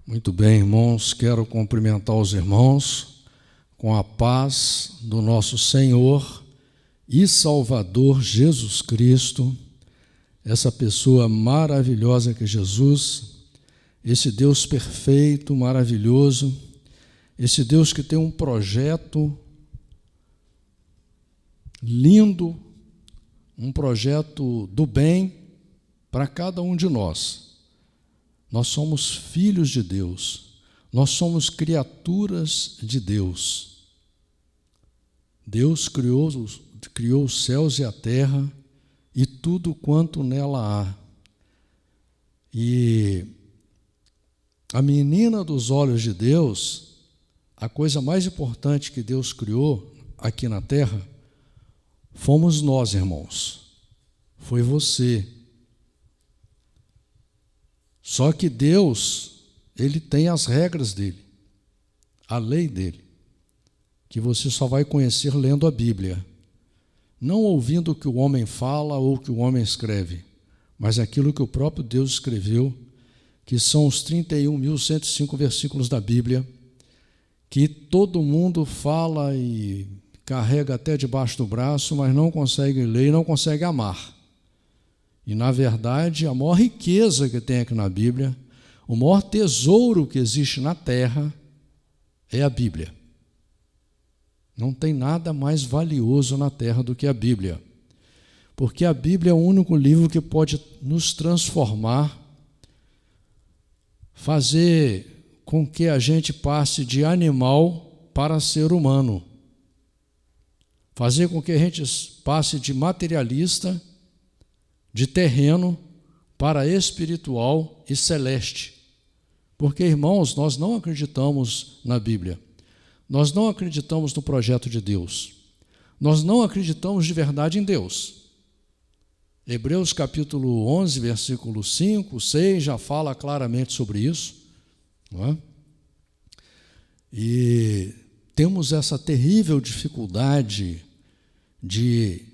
Muito bem, irmãos, quero cumprimentar os irmãos com a paz do nosso Senhor e Salvador Jesus Cristo, essa pessoa maravilhosa que é Jesus, esse Deus perfeito, maravilhoso, esse Deus que tem um projeto lindo, um projeto do bem para cada um de nós. Nós somos filhos de Deus, nós somos criaturas de Deus. Deus criou os céus e a terra e tudo quanto nela há. E a menina dos olhos de Deus, a coisa mais importante que Deus criou aqui na terra, fomos nós, irmãos. Foi você. Só que Deus, Ele tem as regras dele, a lei dele, que você só vai conhecer lendo a Bíblia, não ouvindo o que o homem fala ou o que o homem escreve, mas aquilo que o próprio Deus escreveu, que são os 31.105 versículos da Bíblia, que todo mundo fala e carrega até debaixo do braço, mas não consegue ler e não consegue amar. E, na verdade, a maior riqueza que tem aqui na Bíblia, o maior tesouro que existe na terra é a Bíblia. Não tem nada mais valioso na terra do que a Bíblia. Porque a Bíblia é o único livro que pode nos transformar, fazer com que a gente passe de animal para ser humano, fazer com que a gente passe de materialista, de terreno para espiritual e celeste. Porque, irmãos, nós não acreditamos na Bíblia. Nós não acreditamos no projeto de Deus. Nós não acreditamos de verdade em Deus. Hebreus capítulo 11, versículo 5, 6, já fala claramente sobre isso. Não é? E temos essa terrível dificuldade de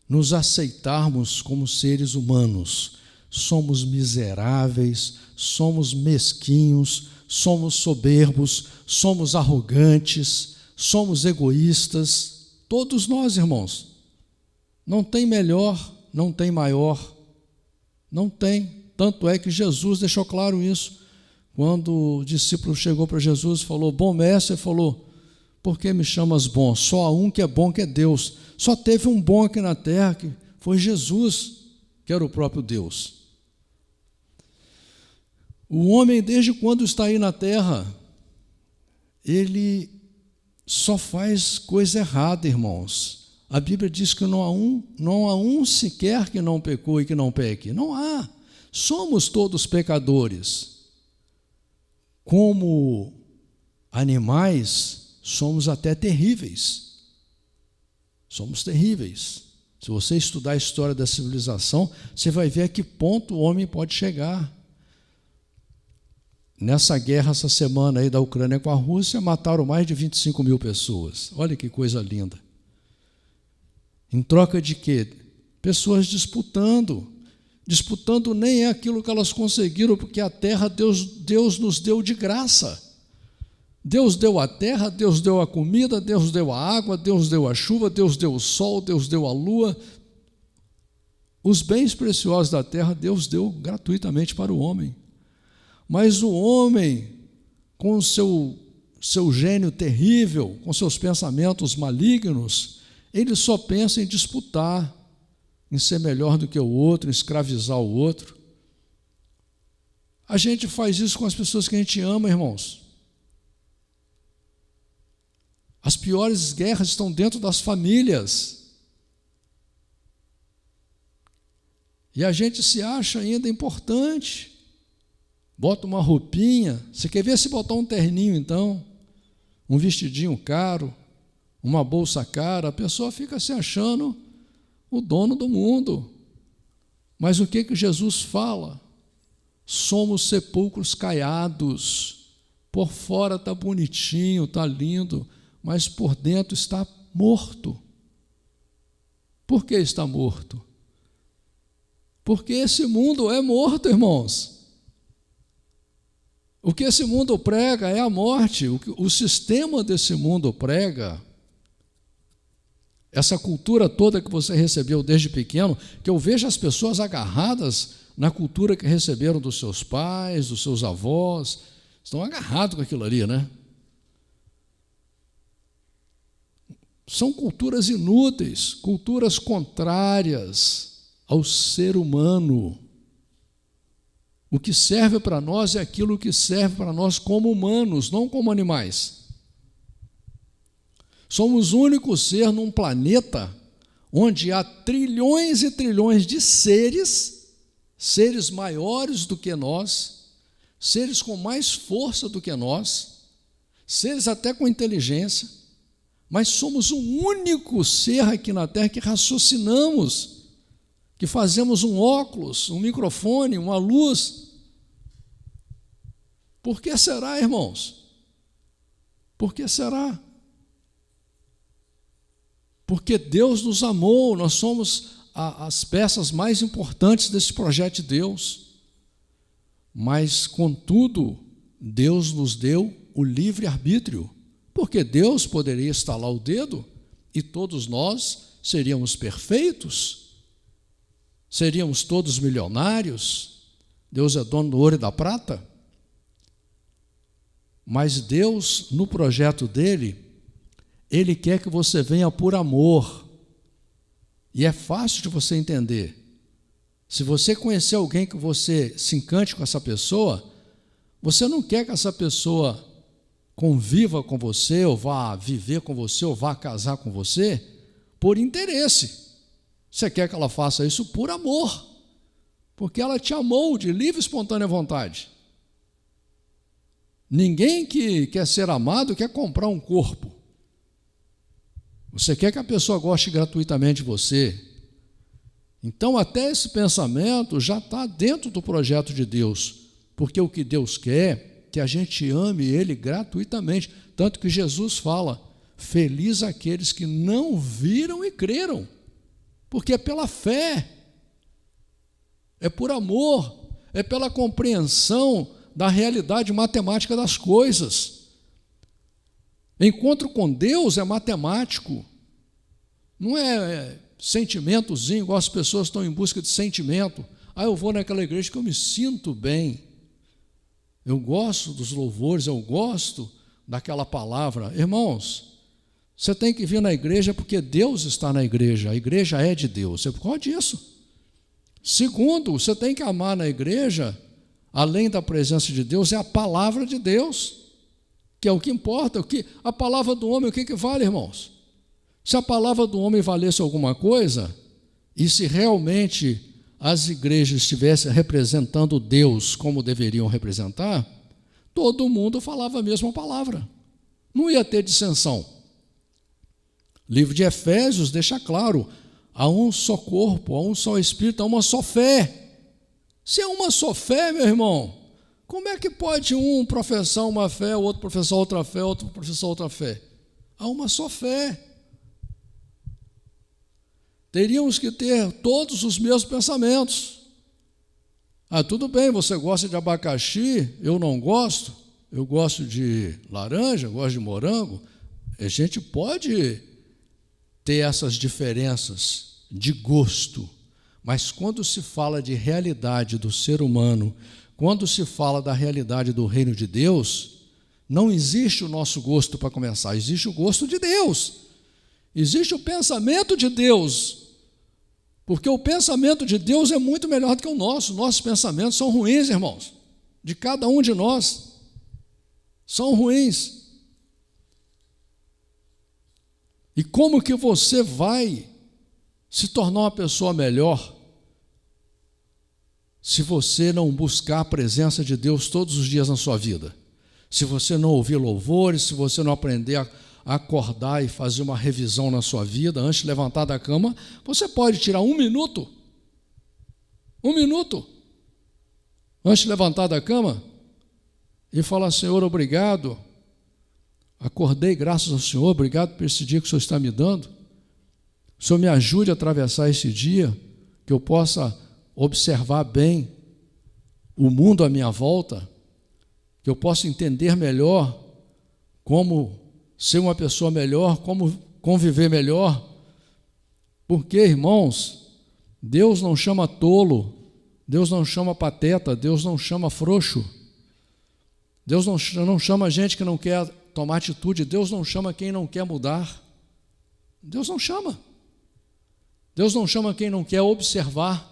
nos aceitarmos como seres humanos. Somos miseráveis, somos mesquinhos, somos soberbos, somos arrogantes, somos egoístas. Todos nós, irmãos. Não tem melhor, não tem maior, não tem. Tanto é que Jesus deixou claro isso. Quando o discípulo chegou para Jesus e falou, bom mestre, ele falou, por que me chamas bom? Só há um que é bom, que é Deus. Só teve um bom aqui na terra, que foi Jesus, que era o próprio Deus. O homem, desde quando está aí na terra, ele só faz coisa errada, irmãos. A Bíblia diz que não há um sequer que não pecou e que não peque. Não há. Somos todos pecadores. Como animais, somos até terríveis. Somos terríveis. Se você estudar a história da civilização, você vai ver a que ponto o homem pode chegar. Nessa guerra, essa semana aí da Ucrânia com a Rússia, mataram mais de 25 mil pessoas. Olha que coisa linda. Em troca de quê? Pessoas disputando. Disputando nem é aquilo que elas conseguiram, porque a terra Deus nos deu de graça. Deus deu a terra, Deus deu a comida, Deus deu a água, Deus deu a chuva, Deus deu o sol, Deus deu a lua. Os bens preciosos da terra, Deus deu gratuitamente para o homem. Mas o homem, com o seu gênio terrível, com seus pensamentos malignos, ele só pensa em disputar, em ser melhor do que o outro, em escravizar o outro. A gente faz isso com as pessoas que a gente ama, irmãos. As piores guerras estão dentro das famílias. E a gente se acha ainda importante. Bota uma roupinha. Você quer ver se botar um terninho, então? Um vestidinho caro, uma bolsa cara, a pessoa fica se achando o dono do mundo. Mas o que Jesus fala? Somos sepulcros caiados. Por fora está bonitinho, está lindo, mas por dentro está morto. Por que está morto? Porque esse mundo é morto, irmãos. O que esse mundo prega é a morte. O sistema desse mundo prega, essa cultura toda que você recebeu desde pequeno, que eu vejo as pessoas agarradas na cultura que receberam dos seus pais, dos seus avós, estão agarrados com aquilo ali, né? São culturas inúteis, culturas contrárias ao ser humano. O que serve para nós é aquilo que serve para nós como humanos, não como animais. Somos o único ser num planeta onde há trilhões e trilhões de seres maiores do que nós, seres com mais força do que nós, seres até com inteligência, mas somos o único ser aqui na Terra que raciocinamos, que fazemos um óculos, um microfone, uma luz. Por que será, irmãos? Por que será? Porque Deus nos amou, nós somos as peças mais importantes desse projeto de Deus. Mas, contudo, Deus nos deu o livre-arbítrio, porque Deus poderia estalar o dedo e todos nós seríamos perfeitos, seríamos todos milionários. Deus é dono do ouro e da prata. Mas Deus, no projeto dele, Ele quer que você venha por amor. E é fácil de você entender. Se você conhecer alguém que você se encante com essa pessoa, você não quer que essa pessoa conviva com você, ou vá viver com você, ou vá casar com você, por interesse. Você quer que ela faça isso por amor, porque ela te amou de livre e espontânea vontade. Ninguém que quer ser amado quer comprar um corpo. Você quer que a pessoa goste gratuitamente de você. Então, até esse pensamento já está dentro do projeto de Deus, porque o que Deus quer é que a gente ame Ele gratuitamente. Tanto que Jesus fala, feliz aqueles que não viram e creram, porque é pela fé, é por amor, é pela compreensão da realidade matemática das coisas. Encontro com Deus é matemático, não é sentimentozinho, igual as pessoas estão em busca de sentimento. Eu vou naquela igreja que eu me sinto bem, eu gosto dos louvores, eu gosto daquela palavra. Irmãos, você tem que vir na igreja porque Deus está na igreja, a igreja é de Deus, é por causa disso. Segundo, você tem que amar na igreja, além da presença de Deus, é a palavra de Deus, que é o que importa. A palavra do homem, o que vale, irmãos? Se a palavra do homem valesse alguma coisa, e se realmente as igrejas estivessem representando Deus como deveriam representar, todo mundo falava a mesma palavra, não ia ter dissensão. O livro de Efésios deixa claro, há um só corpo, há um só Espírito, há uma só fé. Se é uma só fé, meu irmão, como é que pode um professar uma fé, o outro professar outra fé, outro professar outra fé? Há uma só fé. Teríamos que ter todos os mesmos pensamentos. Tudo bem, você gosta de abacaxi, eu não gosto, eu gosto de laranja, eu gosto de morango. A gente pode ter essas diferenças de gosto, mas quando se fala de realidade do ser humano, quando se fala da realidade do reino de Deus, não existe o nosso gosto para começar, existe o gosto de Deus, existe o pensamento de Deus, porque o pensamento de Deus é muito melhor do que o nosso. Nossos pensamentos são ruins, irmãos, de cada um de nós, são ruins. E como que você vai se tornar uma pessoa melhor se você não buscar a presença de Deus todos os dias na sua vida? Se você não ouvir louvores, se você não aprender a acordar e fazer uma revisão na sua vida, antes de levantar da cama, você pode tirar um minuto, antes de levantar da cama, e falar, Senhor, obrigado, acordei graças ao Senhor, obrigado por esse dia que o Senhor está me dando, o Senhor me ajude a atravessar esse dia, que eu possa observar bem o mundo à minha volta, que eu possa entender melhor como ser uma pessoa melhor, como conviver melhor. Porque, irmãos, Deus não chama tolo, Deus não chama pateta, Deus não chama frouxo, Deus não chama gente que não quer tomar atitude, Deus não chama quem não quer mudar, Deus não chama. Deus não chama quem não quer observar.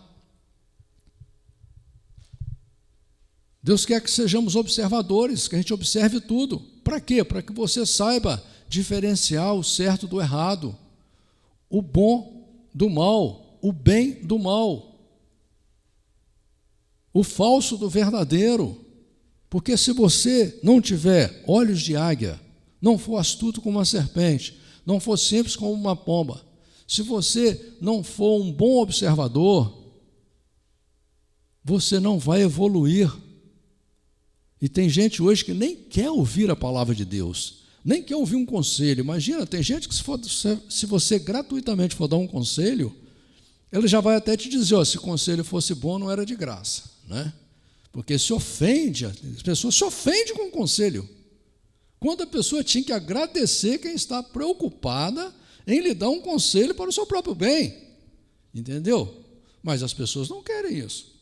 Deus quer que sejamos observadores, que a gente observe tudo. Para quê? Para que você saiba diferenciar o certo do errado, o bom do mal, o bem do mal, o falso do verdadeiro. Porque se você não tiver olhos de águia, não for astuto como uma serpente, não for simples como uma pomba, se você não for um bom observador, você não vai evoluir. E tem gente hoje que nem quer ouvir a palavra de Deus, nem quer ouvir um conselho. Imagina, tem gente que se você gratuitamente for dar um conselho, ele já vai até te dizer, se o conselho fosse bom, não era de graça, né? Porque se ofende, as pessoas se ofendem com o conselho, quando a pessoa tinha que agradecer quem está preocupada em lhe dar um conselho para o seu próprio bem, entendeu? Mas as pessoas não querem isso.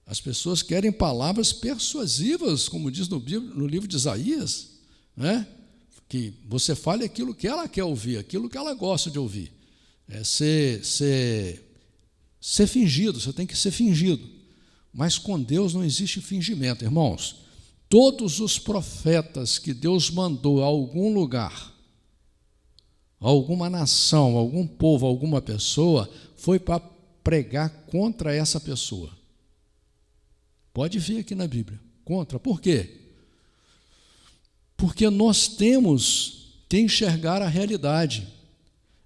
As pessoas querem palavras persuasivas, como diz no livro de Isaías, né? Que você fale aquilo que ela quer ouvir, aquilo que ela gosta de ouvir. Ser fingido, você tem que ser fingido. Mas com Deus não existe fingimento, irmãos. Todos os profetas que Deus mandou a algum lugar, a alguma nação, a algum povo, a alguma pessoa, foi para pregar contra essa pessoa. Pode ver aqui na Bíblia, contra. Por quê? Porque nós temos que enxergar a realidade.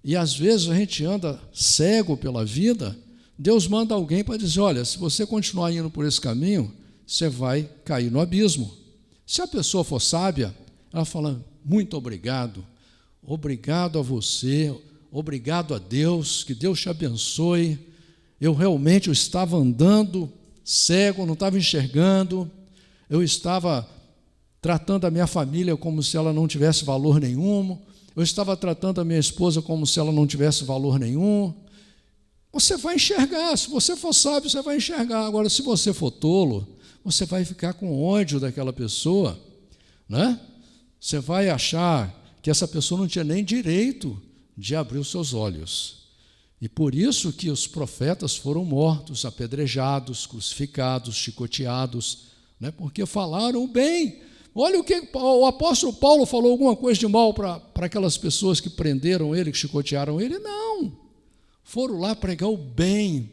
E às vezes a gente anda cego pela vida, Deus manda alguém para dizer, olha, se você continuar indo por esse caminho, você vai cair no abismo. Se a pessoa for sábia, ela fala, muito obrigado, obrigado a você, obrigado a Deus, que Deus te abençoe. Eu realmente estava andando cego, não estava enxergando, eu estava tratando a minha família como se ela não tivesse valor nenhum, eu estava tratando a minha esposa como se ela não tivesse valor nenhum. Você vai enxergar, se você for sábio, você vai enxergar. Agora, se você for tolo, você vai ficar com ódio daquela pessoa, né? Você vai achar que essa pessoa não tinha nem direito de abrir os seus olhos. E por isso que os profetas foram mortos, apedrejados, crucificados, chicoteados, né? Porque falaram bem. Olha o que o apóstolo Paulo falou, alguma coisa de mal para aquelas pessoas que prenderam ele, que chicotearam ele? Não. Foram lá pregar o bem,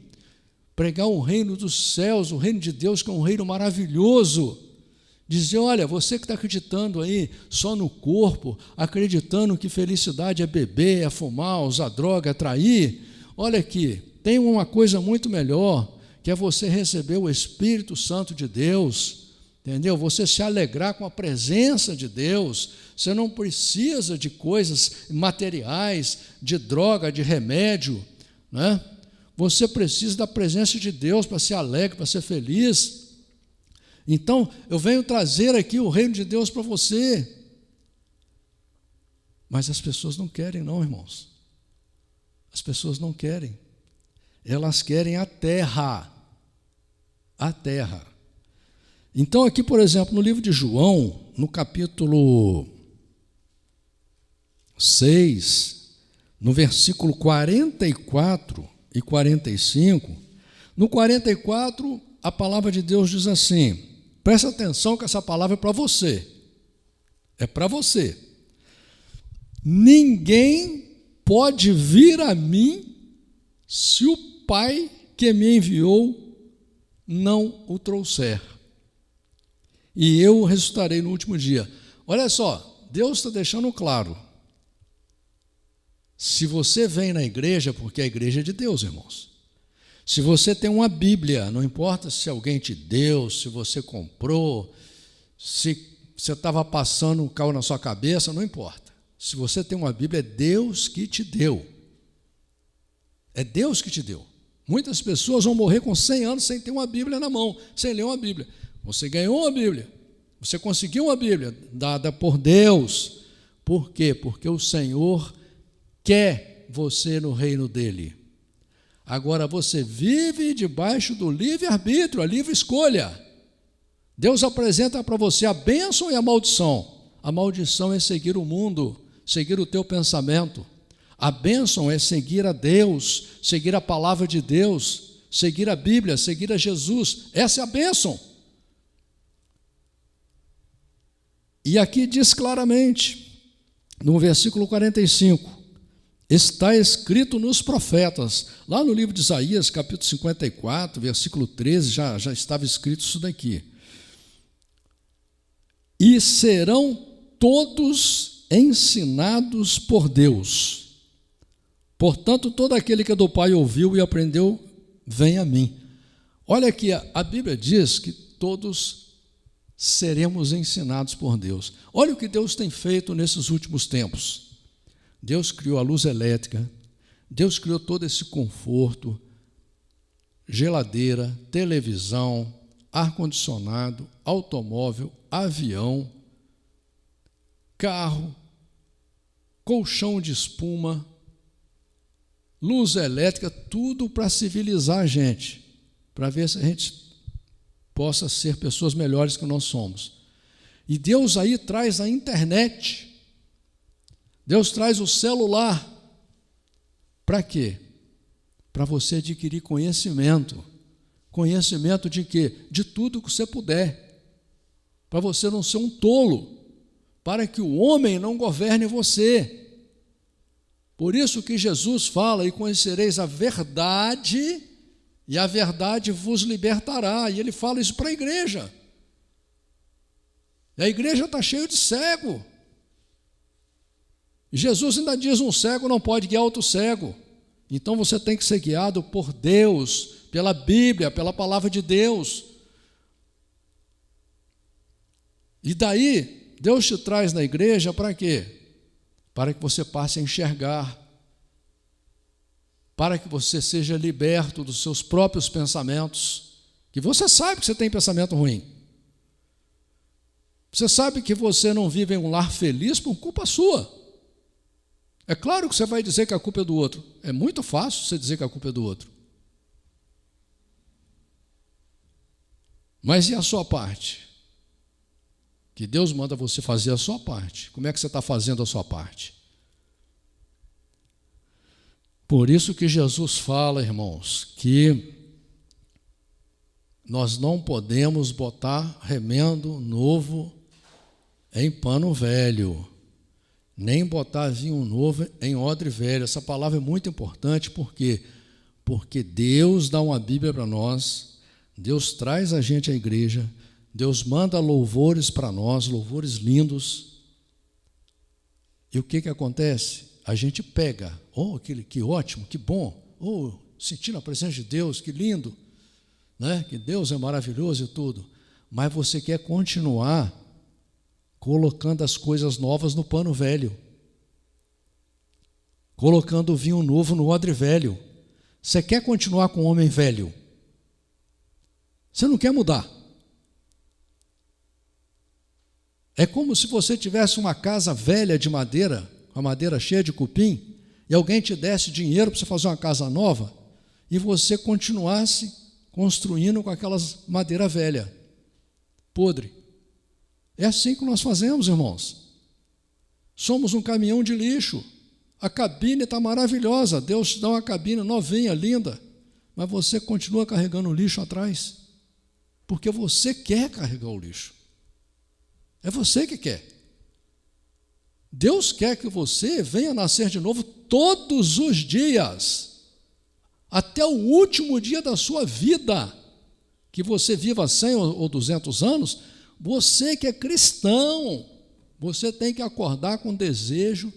pregar o reino dos céus, o reino de Deus, que é um reino maravilhoso. Dizer, olha, você que está acreditando aí só no corpo, acreditando que felicidade é beber, é fumar, usar droga, é trair, olha aqui, tem uma coisa muito melhor, que é você receber o Espírito Santo de Deus, entendeu? Você se alegrar com a presença de Deus. Você não precisa de coisas materiais, de droga, de remédio, né? Você precisa da presença de Deus para ser alegre, para ser feliz. Então, eu venho trazer aqui o reino de Deus para você. Mas as pessoas não querem, não, irmãos. As pessoas não querem. Elas querem a terra. A terra. Então, aqui, por exemplo, no livro de João, no capítulo 6, no versículo 44 e 45, no 44, a palavra de Deus diz assim, presta atenção que essa palavra é para você, ninguém pode vir a mim se o Pai que me enviou não o trouxer, e eu o ressuscitarei no último dia. Olha só, Deus está deixando claro, se você vem na igreja, porque a igreja é de Deus, irmãos. Se você tem uma Bíblia, não importa se alguém te deu, se você comprou, se você estava passando um carro na sua cabeça, não importa. Se você tem uma Bíblia, é Deus que te deu. É Deus que te deu. Muitas pessoas vão morrer com 100 anos sem ter uma Bíblia na mão, sem ler uma Bíblia. Você ganhou uma Bíblia. Você conseguiu uma Bíblia dada por Deus. Por quê? Porque o Senhor quer você no reino dele. Agora você vive debaixo do livre-arbítrio, a livre escolha. Deus apresenta para você a bênção e a maldição. A maldição é seguir o mundo, seguir o teu pensamento. A bênção é seguir a Deus, seguir a palavra de Deus, seguir a Bíblia, seguir a Jesus. Essa é a bênção. E aqui diz claramente, no versículo 45, está escrito nos profetas, lá no livro de Isaías, capítulo 54, versículo 13, já estava escrito isso daqui. E serão todos ensinados por Deus. Portanto, todo aquele que do Pai ouviu e aprendeu, vem a mim. Olha aqui, a Bíblia diz que todos seremos ensinados por Deus. Olha o que Deus tem feito nesses últimos tempos. Deus criou a luz elétrica, Deus criou todo esse conforto, geladeira, televisão, ar-condicionado, automóvel, avião, carro, colchão de espuma, luz elétrica, tudo para civilizar a gente, para ver se a gente possa ser pessoas melhores que nós somos. E Deus aí traz a internet, Deus traz o celular. Para quê? Para você adquirir conhecimento. Conhecimento de quê? De tudo que você puder. Para você não ser um tolo. Para que o homem não governe você. Por isso que Jesus fala, e conhecereis a verdade, e a verdade vos libertará. E ele fala isso para a igreja. E a igreja está cheia de cego. Jesus ainda diz, um cego não pode guiar outro cego. Então você tem que ser guiado por Deus, pela Bíblia, pela palavra de Deus. E daí, Deus te traz na igreja para quê? Para que você passe a enxergar, para que você seja liberto dos seus próprios pensamentos, que você sabe que você tem pensamento ruim. Você sabe que você não vive em um lar feliz por culpa sua. É claro que você vai dizer que a culpa é do outro. É muito fácil você dizer que a culpa é do outro. Mas e a sua parte? Que Deus manda você fazer a sua parte. Como é que você está fazendo a sua parte? Por isso que Jesus fala, irmãos, que nós não podemos botar remendo novo em pano velho, nem botar vinho novo em odre velho. Essa palavra é muito importante, por quê? Porque Deus dá uma Bíblia para nós, Deus traz a gente à igreja, Deus manda louvores para nós, louvores lindos. E o que acontece? A gente pega, que ótimo, que bom, sentindo a presença de Deus, que lindo, né? Que Deus é maravilhoso e tudo, mas você quer continuar colocando as coisas novas no pano velho, colocando o vinho novo no odre velho. Você quer continuar com o homem velho, você não quer mudar. É como se você tivesse uma casa velha de madeira, com a madeira cheia de cupim, e alguém te desse dinheiro para você fazer uma casa nova, e você continuasse construindo com aquelas madeira velha, podre. É assim que nós fazemos, irmãos. Somos um caminhão de lixo. A cabine está maravilhosa, Deus te dá uma cabine novinha, linda, mas você continua carregando o lixo atrás, porque você quer carregar o lixo. É você que quer. Deus quer que você venha nascer de novo todos os dias, até o último dia da sua vida, que você viva 100 ou 200 anos, você que é cristão, você tem que acordar com desejo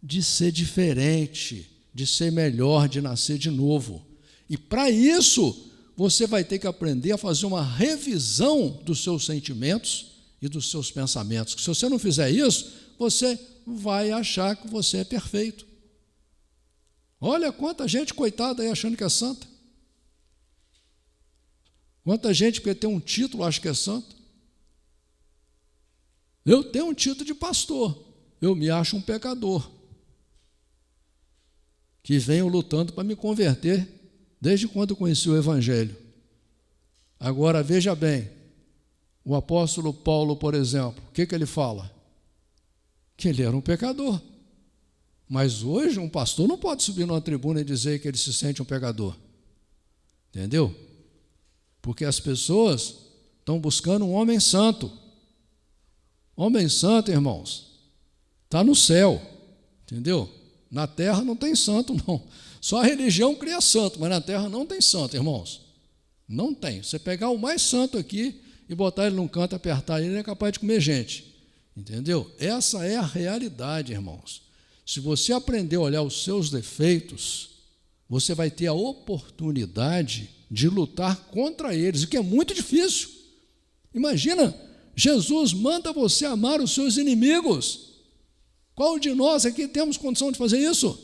de ser diferente, de ser melhor, de nascer de novo. E para isso, você vai ter que aprender a fazer uma revisão dos seus sentimentos e dos seus pensamentos. Se você não fizer isso, você vai achar que você é perfeito. Olha quanta gente coitada aí achando que é santa. Quanta gente que tem um título acha que é santo. Eu tenho um título de pastor, eu me acho um pecador, que venho lutando para me converter desde quando eu conheci o Evangelho. Agora, veja bem, o apóstolo Paulo, por exemplo, o que ele fala? Que ele era um pecador. Mas hoje um pastor não pode subir numa tribuna e dizer que ele se sente um pecador. Entendeu? Porque as pessoas estão buscando um homem santo. Homem santo, irmãos, está no céu. Entendeu? Na terra não tem santo, não. Só a religião cria santo, mas na terra não tem santo, irmãos. Não tem. Você pegar o mais santo aqui e botar ele num canto, apertar ele é capaz de comer gente. Entendeu? Essa é a realidade, irmãos. Se você aprender a olhar os seus defeitos, você vai ter a oportunidade de lutar contra eles, o que é muito difícil. Imagina, Jesus manda você amar os seus inimigos. Qual de nós aqui temos condição de fazer isso?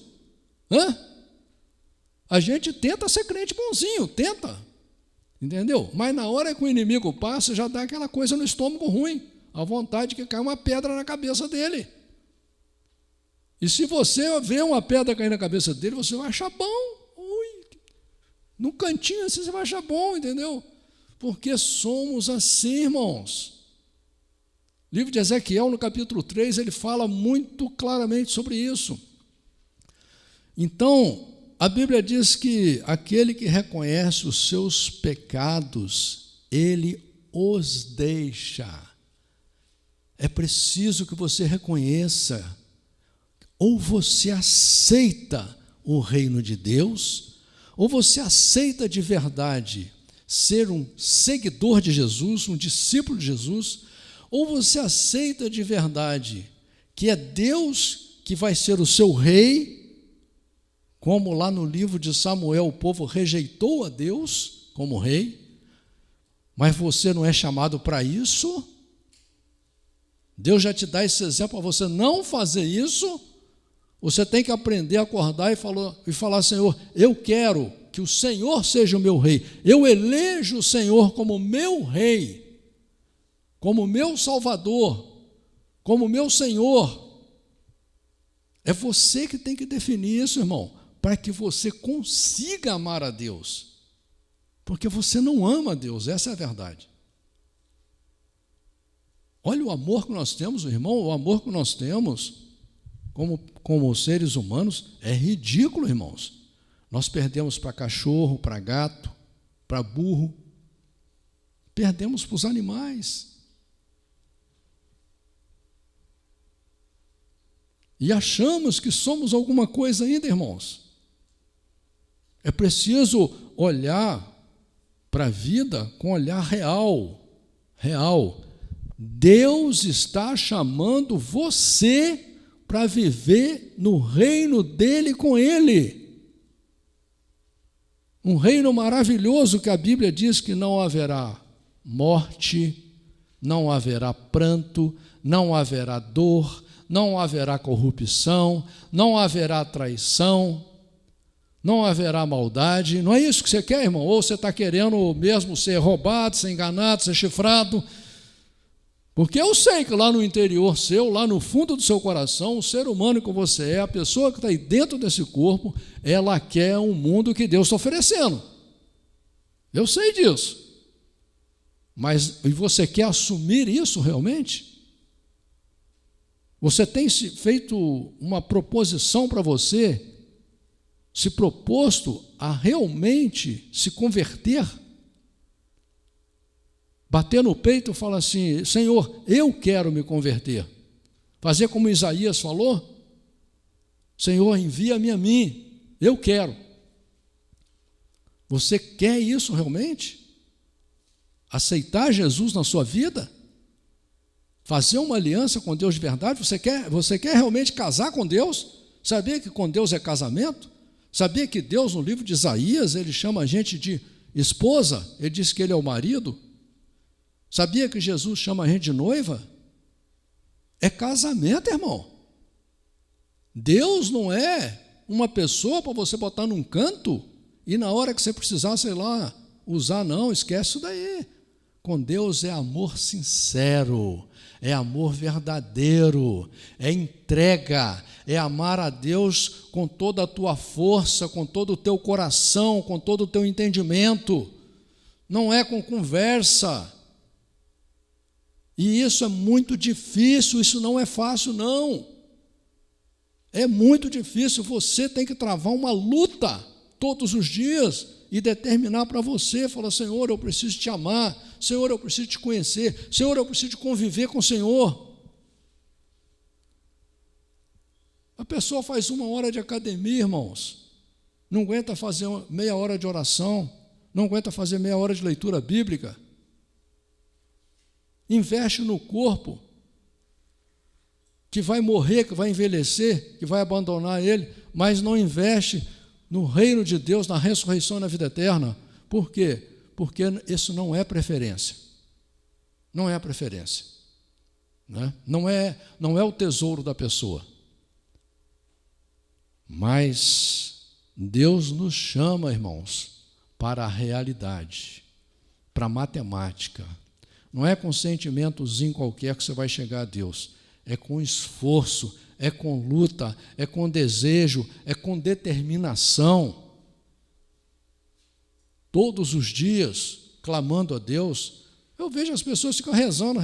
A gente tenta ser crente bonzinho, tenta. Entendeu? Mas na hora que o inimigo passa, já dá aquela coisa no estômago ruim, a vontade que cai uma pedra na cabeça dele. E se você vê uma pedra cair na cabeça dele, você vai achar bom. No cantinho assim você vai achar bom, entendeu? Porque somos assim, irmãos. O livro de Ezequiel, no capítulo 3, ele fala muito claramente sobre isso. Então, a Bíblia diz que aquele que reconhece os seus pecados, ele os deixa. É preciso que você reconheça. Ou você aceita o reino de Deus, ou você aceita de verdade ser um seguidor de Jesus, um discípulo de Jesus, ou você aceita de verdade que é Deus que vai ser o seu rei, como lá no livro de Samuel o povo rejeitou a Deus como rei, mas você não é chamado para isso. Deus já te dá esse exemplo para você não fazer isso. Você tem que aprender a acordar e falar, Senhor, eu quero que o Senhor seja o meu rei. Eu elejo o Senhor como meu rei, como meu salvador, como meu Senhor. É você que tem que definir isso, irmão, para que você consiga amar a Deus. Porque você não ama a Deus, essa é a verdade. Olha o amor que nós temos, irmão, o amor que nós temos como seres humanos é ridículo, irmãos. Nós perdemos para cachorro, para gato, para burro, perdemos para os animais. E achamos que somos alguma coisa ainda, irmãos. É preciso olhar para a vida com olhar real. Deus está chamando você para viver no reino dele com ele. Um reino maravilhoso que a Bíblia diz que não haverá morte, não haverá pranto, não haverá dor, não haverá corrupção, não haverá traição, não haverá maldade. Não é isso que você quer, irmão? Ou você está querendo mesmo ser roubado, ser enganado, ser chifrado? Porque eu sei que lá no interior seu, lá no fundo do seu coração, o ser humano que você é, a pessoa que está aí dentro desse corpo, ela quer um mundo que Deus está oferecendo. Eu sei disso. Mas e você quer assumir isso realmente? Você tem feito uma proposição para você, se proposto a realmente se converter? Bater no peito e falar assim, Senhor, eu quero me converter. Fazer como Isaías falou, Senhor, envia-me a mim, eu quero. Você quer isso realmente? Aceitar Jesus na sua vida? Fazer uma aliança com Deus de verdade? Você quer realmente casar com Deus? Sabia que com Deus é casamento? Sabia que Deus, no livro de Isaías, ele chama a gente de esposa? Ele diz que ele é o marido? Sabia que Jesus chama a gente de noiva? É casamento, irmão. Deus não é uma pessoa para você botar num canto e na hora que você precisar, sei lá, usar não, esquece isso daí. Com Deus é amor sincero, é amor verdadeiro, é entrega, é amar a Deus com toda a tua força, com todo o teu coração, com todo o teu entendimento. Não é com conversa. E isso é muito difícil, isso não é fácil, não. É muito difícil, você tem que travar uma luta todos os dias e determinar para você, falar, Senhor, eu preciso te amar, Senhor, eu preciso te conhecer, Senhor, eu preciso conviver com o Senhor. A pessoa faz 1 hora de academia, irmãos, não aguenta fazer meia hora de oração, não aguenta fazer meia hora de leitura bíblica, investe no corpo, que vai morrer, que vai envelhecer, que vai abandonar ele, mas não investe no reino de Deus, na ressurreição e na vida eterna. Por quê? Porque isso não é preferência. Não é a preferência. Né? Não é o tesouro da pessoa. Mas Deus nos chama, irmãos, para a realidade, para a matemática. Não é com sentimentozinho qualquer que você vai chegar a Deus. É com esforço, é com luta, é com desejo, é com determinação. Todos os dias, clamando a Deus. Eu vejo as pessoas ficam rezando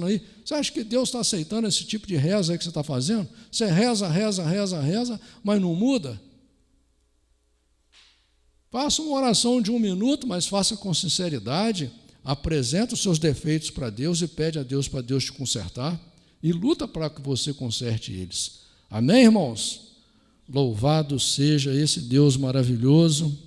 aí. Você acha que Deus está aceitando esse tipo de reza aí que você está fazendo? Você reza, mas não muda? Faça uma oração de 1 minuto, mas faça com sinceridade. Apresenta os seus defeitos para Deus e pede a Deus para Deus te consertar. E luta para que você conserte eles. Amém, irmãos? Louvado seja esse Deus maravilhoso.